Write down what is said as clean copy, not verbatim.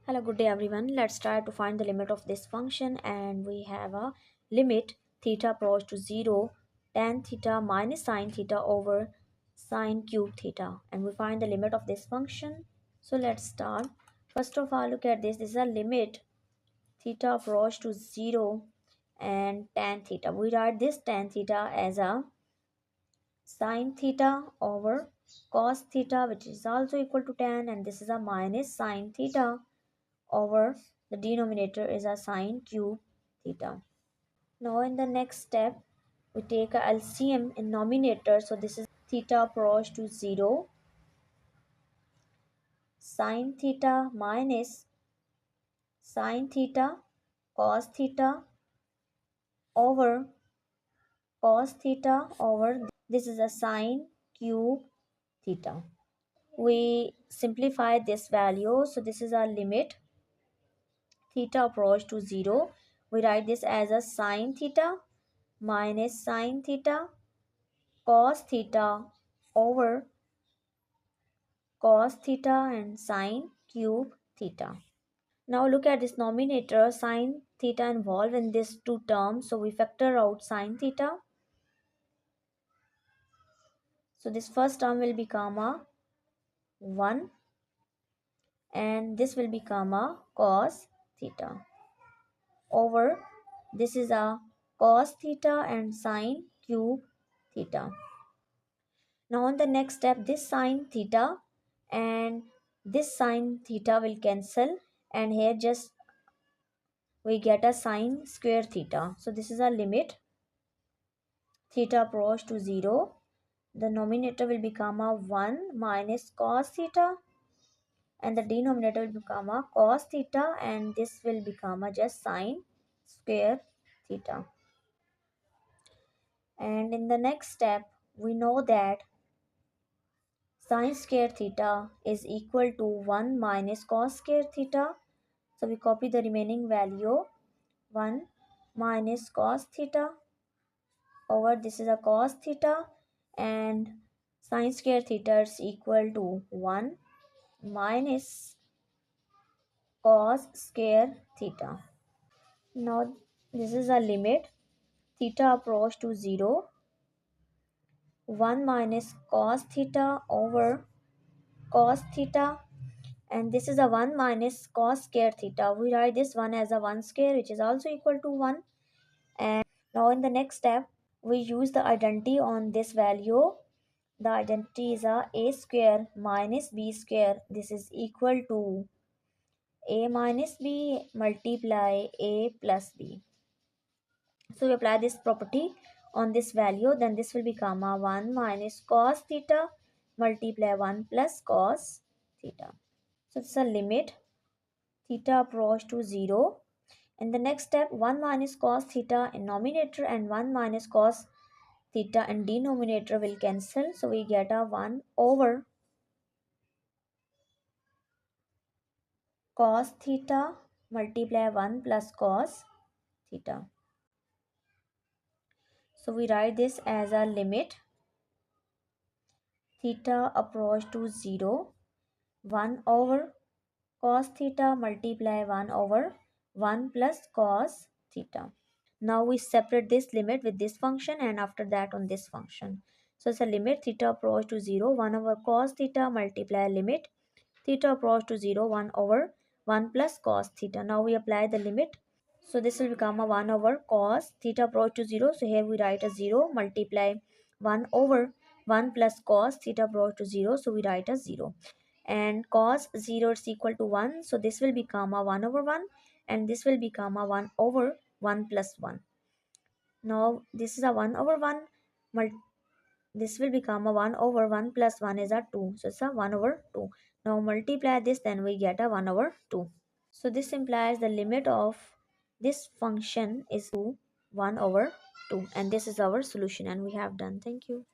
Hello, good day everyone. Let's try to find the limit of this function, and we have a limit theta approach to 0 tan theta minus sine theta over sine cube theta, and we find the limit of this function. So let's start. First of all, look at this. This is a limit theta approach to 0 and tan theta. We write this tan theta as a sine theta over cos theta, which is also equal to tan, and this is a minus sine theta over the denominator is a sine cube theta. Now in the next step, we take a LCM in numerator. So this is theta approach to 0 sine theta minus sine theta cos theta over cos theta over this is a sine cube theta. We simplify this value. So this is our limit theta approach to 0. We write this as a sine theta minus sine theta cos theta over cos theta and sine cube theta. Now look at this numerator, sine theta involved in these two terms. So we factor out sine theta. So this first term will become a 1 and this will become a cos theta over this is a cos theta and sine cube theta. Now on the next step, this sine theta and this sine theta will cancel, and here just we get a sine square theta. So this is a limit theta approach to 0. The numerator will become a 1 minus cos theta and the denominator will become a cos theta, and this will become a just sine square theta. And in the next step, we know that sine square theta is equal to 1 minus cos square theta. So we copy the remaining value 1 minus cos theta over this is a cos theta, and sine square theta is equal to 1 minus cos square theta. Now this is a limit theta approach to 0 1 minus cos theta over cos theta, and this is a 1 minus cos square theta. We write this one as a 1 square, which is also equal to 1. And now in the next step, we use the identity on this value. The identity is a square minus b square. This is equal to a minus b multiply a plus b. So we apply this property on this value, then this will become a 1 minus cos theta multiply 1 plus cos theta. So it's a limit theta approach to 0. In the next step, 1 minus cos theta in numerator and 1 minus cos theta and denominator will cancel. So we get a 1 over cos theta multiply 1 plus cos theta. So we write this as a limit theta approach to 0 1 over cos theta multiply 1 over 1 plus cos theta. Now we separate this limit with this function and after that on this function. So it's a limit theta approach to 0 1 over cos theta multiply limit theta approach to 0 1 over 1 plus cos theta. Now we apply the limit. So this will become a 1 over cos theta approach to 0. So here we write a 0 multiply 1 over 1 plus cos theta approach to 0. So we write a 0. And cos 0 is equal to 1. So this will become a 1 over 1 and this will become a 1 over 1 plus 1. Now this is a 1 over 1. This will become a 1 over 1 plus 1 is a 2. So it's a 1 over 2. Now multiply this, then we get a 1 over 2. So this implies the limit of this function is 1 over 2. And this is our solution and we have done. Thank you.